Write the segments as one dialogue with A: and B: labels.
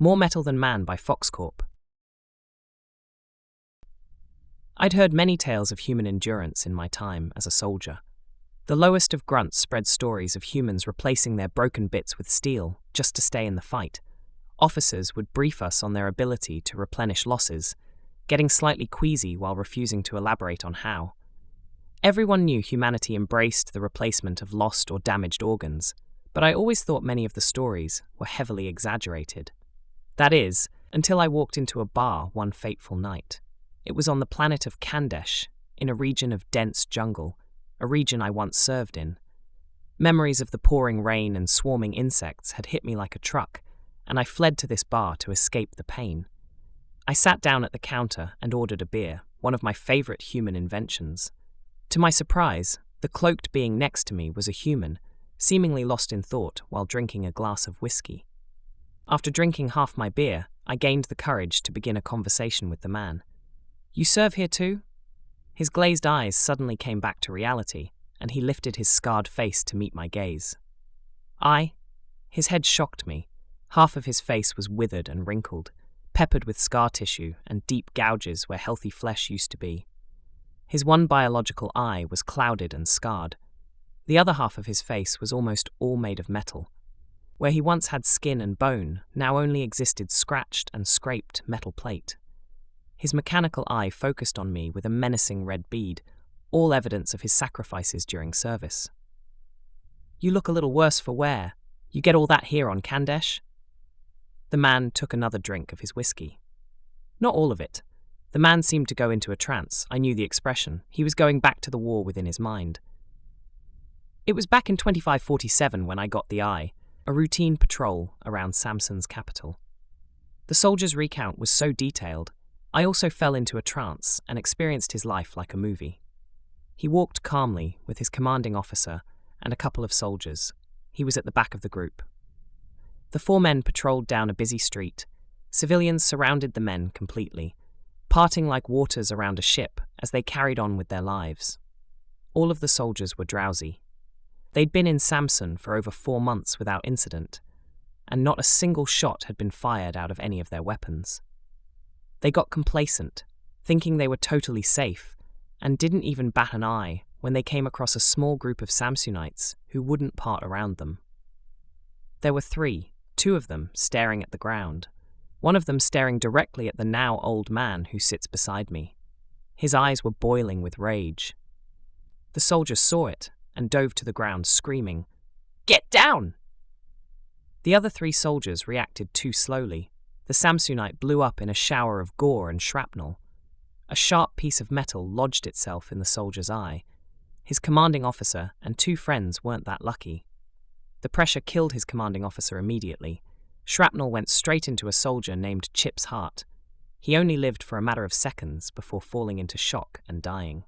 A: More Metal Than Man by Fox Corp. I'd heard many tales of human endurance in my time as a soldier. The lowest of grunts spread stories of humans replacing their broken bits with steel just to stay in the fight. Officers would brief us on their ability to replenish losses, getting slightly queasy while refusing to elaborate on how. Everyone knew humanity embraced the replacement of lost or damaged organs, but I always thought many of the stories were heavily exaggerated. That is, until I walked into a bar one fateful night. It was on the planet of Kandesh, in a region of dense jungle, a region I once served in. Memories of the pouring rain and swarming insects had hit me like a truck, and I fled to this bar to escape the pain. I sat down at the counter and ordered a beer, one of my favorite human inventions. To my surprise, the cloaked being next to me was a human, seemingly lost in thought while drinking a glass of whiskey. After drinking half my beer, I gained the courage to begin a conversation with the man. "You serve here too?" His glazed eyes suddenly came back to reality, and he lifted his scarred face to meet my gaze. His head shocked me. Half of his face was withered and wrinkled, peppered with scar tissue and deep gouges where healthy flesh used to be. His one biological eye was clouded and scarred. The other half of his face was almost all made of metal. Where he once had skin and bone, now only existed scratched and scraped metal plate. His mechanical eye focused on me with a menacing red bead, all evidence of his sacrifices during service. "You look a little worse for wear. You get all that here on Kandesh?" The man took another drink of his whiskey. "Not all of it." The man seemed to go into a trance. I knew the expression. He was going back to the war within his mind. "It was back in 2547 when I got the eye, a routine patrol around Samson's capital." The soldier's recount was so detailed, I also fell into a trance and experienced his life like a movie. He walked calmly with his commanding officer and a couple of soldiers. He was at the back of the group. The four men patrolled down a busy street. Civilians surrounded the men completely, parting like waters around a ship as they carried on with their lives. All of the soldiers were drowsy. They'd been in Samson for over 4 months without incident, and not a single shot had been fired out of any of their weapons. They got complacent, thinking they were totally safe, and didn't even bat an eye when they came across a small group of Samsonites who wouldn't part around them. There were 3, 2 of them staring at the ground, one of them staring directly at the now old man who sits beside me. His eyes were boiling with rage. The soldiers saw it and dove to the ground screaming, "Get down!" The other 3 soldiers reacted too slowly. The Samsonite blew up in a shower of gore and shrapnel. A sharp piece of metal lodged itself in the soldier's eye. His commanding officer and 2 friends weren't that lucky. The pressure killed his commanding officer immediately. Shrapnel went straight into a soldier named Chip's heart. He only lived for a matter of seconds before falling into shock and dying.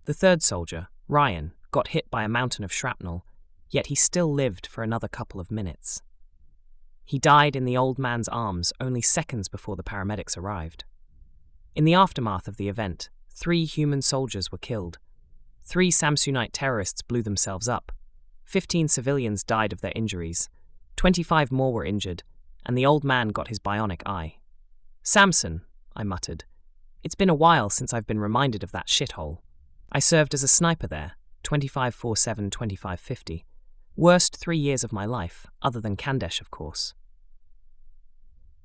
A: The 3rd soldier, Ryan, got hit by a mountain of shrapnel, yet he still lived for another couple of minutes. He died in the old man's arms only seconds before the paramedics arrived. In the aftermath of the event, 3 human soldiers were killed. 3 Samsonite terrorists blew themselves up. 15 civilians died of their injuries. 25 more were injured, and the old man got his bionic eye. "Samson," I muttered. "It's been a while since I've been reminded of that shithole. I served as a sniper there, 25-47, 25-50. Worst 3 years of my life, other than Kandesh, of course."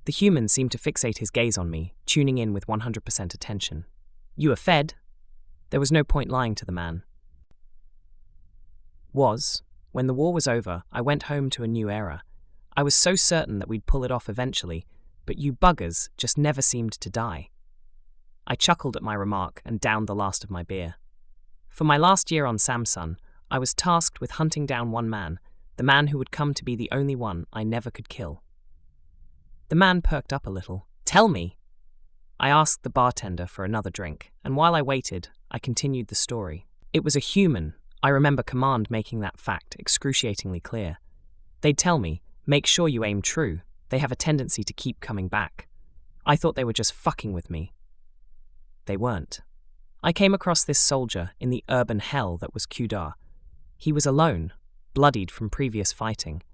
A: The human seemed to fixate his gaze on me, tuning in with 100% attention. "You are fed?" There was no point lying to the man. When the war was over, I went home to a new era. I was so certain that we'd pull it off eventually, but you buggers just never seemed to die. I chuckled at my remark and downed the last of my beer. For my last year on Samson, I was tasked with hunting down one man, the man who would come to be the only one I never could kill. The man perked up a little. "Tell me." I asked the bartender for another drink, and while I waited, I continued the story. It was a human. I remember command making that fact excruciatingly clear. They'd tell me, "Make sure you aim true. They have a tendency to keep coming back." I thought they were just fucking with me. They weren't. I came across this soldier in the urban hell that was Kudar. He was alone, bloodied from previous fighting.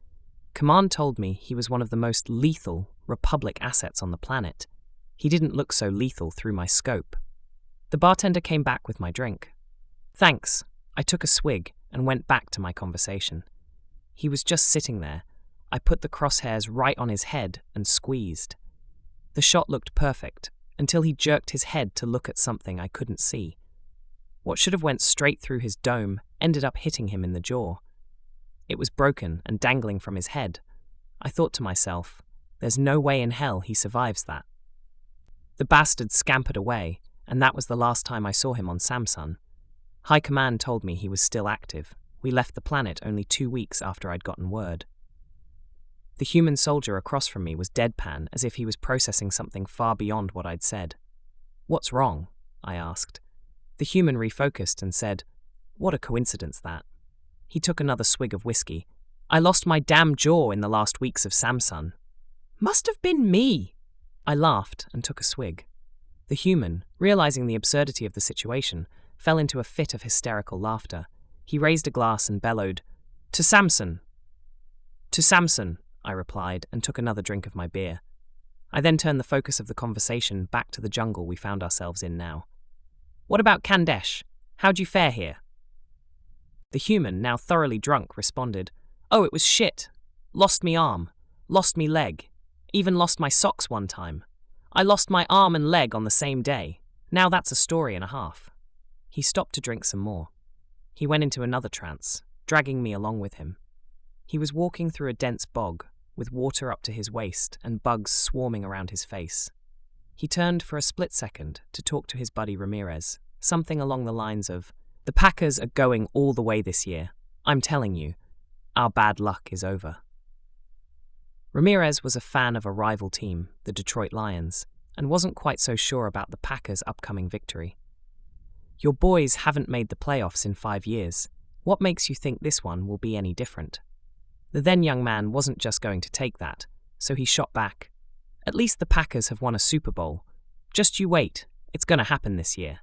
A: Command told me he was one of the most lethal Republic assets on the planet. He didn't look so lethal through my scope. The bartender came back with my drink. Thanks. I took a swig and went back to my conversation. He was just sitting there. I put the crosshairs right on his head and squeezed. The shot looked perfect until he jerked his head to look at something I couldn't see. What should have went straight through his dome ended up hitting him in the jaw. It was broken and dangling from his head. I thought to myself, there's no way in hell he survives that. The bastard scampered away, and that was the last time I saw him on Samsun. High Command told me he was still active. We left the planet only 2 weeks after I'd gotten word. The human soldier across from me was deadpan, as if he was processing something far beyond what I'd said. What's wrong? I asked. The human refocused and said, what a coincidence that. He took another swig of whiskey. I lost my damn jaw in the last weeks of Samsun. Must have been me. I laughed and took a swig. The human, realizing the absurdity of the situation, fell into a fit of hysterical laughter. He raised a glass and bellowed, "To Samson!" "To Samson," I replied, and took another drink of my beer. I then turned the focus of the conversation back to the jungle we found ourselves in now. "What about Kandesh? How'd you fare here?" The human, now thoroughly drunk, responded, "Oh, it was shit. Lost me arm. Lost me leg. Even lost my socks one time. I lost my arm and leg on the same day. Now that's a story and a half." He stopped to drink some more. He went into another trance, dragging me along with him. He was walking through a dense bog, with water up to his waist and bugs swarming around his face. He turned for a split second to talk to his buddy Ramirez, something along the lines of, "The Packers are going all the way this year. I'm telling you, our bad luck is over." Ramirez was a fan of a rival team, the Detroit Lions, and wasn't quite so sure about the Packers' upcoming victory. "Your boys haven't made the playoffs in 5 years. What makes you think this one will be any different?" The then young man wasn't just going to take that, so he shot back. "At least the Packers have won a Super Bowl. Just you wait, it's going to happen this year."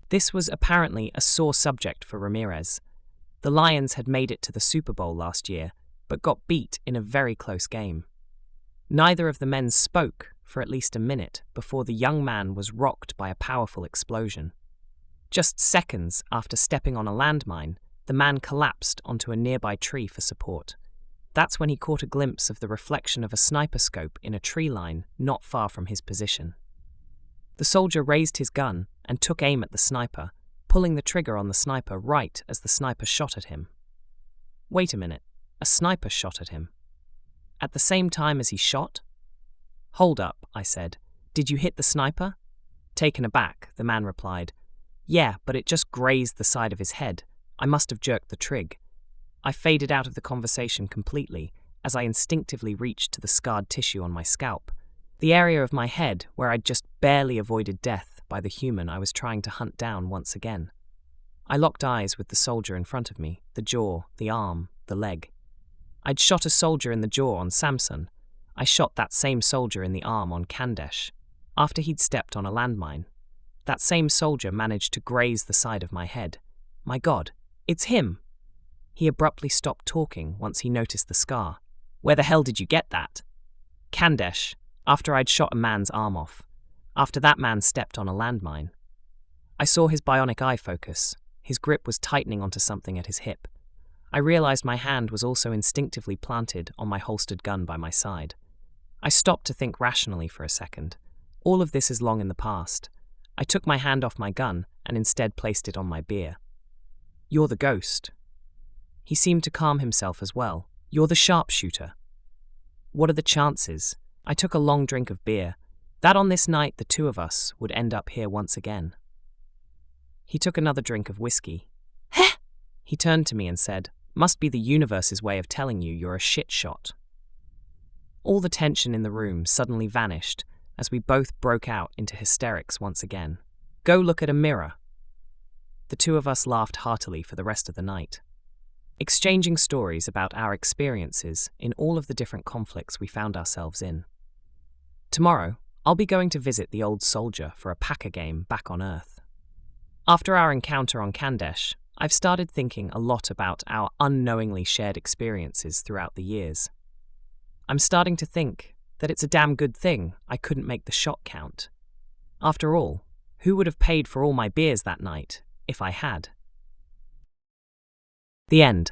A: This was apparently a sore subject for Ramirez. The Lions had made it to the Super Bowl last year, but got beat in a very close game. Neither of the men spoke for at least a minute before the young man was rocked by a powerful explosion. Just seconds after stepping on a landmine, the man collapsed onto a nearby tree for support. That's when he caught a glimpse of the reflection of a sniper scope in a tree line not far from his position. The soldier raised his gun and took aim at the sniper, pulling the trigger on the sniper right as the sniper shot at him. Wait a minute, a sniper shot at him? At the same time as he shot? "Hold up," I said. "Did you hit the sniper?" Taken aback, the man replied, "Yeah, but it just grazed the side of his head. I must have jerked the trig." I faded out of the conversation completely as I instinctively reached to the scarred tissue on my scalp, the area of my head where I'd just barely avoided death by the human I was trying to hunt down once again. I locked eyes with the soldier in front of me, the jaw, the arm, the leg. I'd shot a soldier in the jaw on Samson. I shot that same soldier in the arm on Kandesh, after he'd stepped on a landmine. That same soldier managed to graze the side of my head. My God, it's him! He abruptly stopped talking once he noticed the scar. "Where the hell did you get that?" "Kandesh, after I'd shot a man's arm off. After that man stepped on a landmine." I saw his bionic eye focus. His grip was tightening onto something at his hip. I realized my hand was also instinctively planted on my holstered gun by my side. I stopped to think rationally for a second. All of this is long in the past. I took my hand off my gun and instead placed it on my beer. "You're the ghost." He seemed to calm himself as well. "You're the sharpshooter." "What are the chances?" I took a long drink of beer, that on this night the two of us would end up here once again. He took another drink of whiskey. "Heh!" He turned to me and said, "Must be the universe's way of telling you you're a shit shot." All the tension in the room suddenly vanished as we both broke out into hysterics once again. "Go look at a mirror." The two of us laughed heartily for the rest of the night, exchanging stories about our experiences in all of the different conflicts we found ourselves in. Tomorrow, I'll be going to visit the old soldier for a Packer game back on Earth. After our encounter on Kandesh, I've started thinking a lot about our unknowingly shared experiences throughout the years. I'm starting to think that it's a damn good thing I couldn't make the shot count. After all, who would have paid for all my beers that night if I had? The end.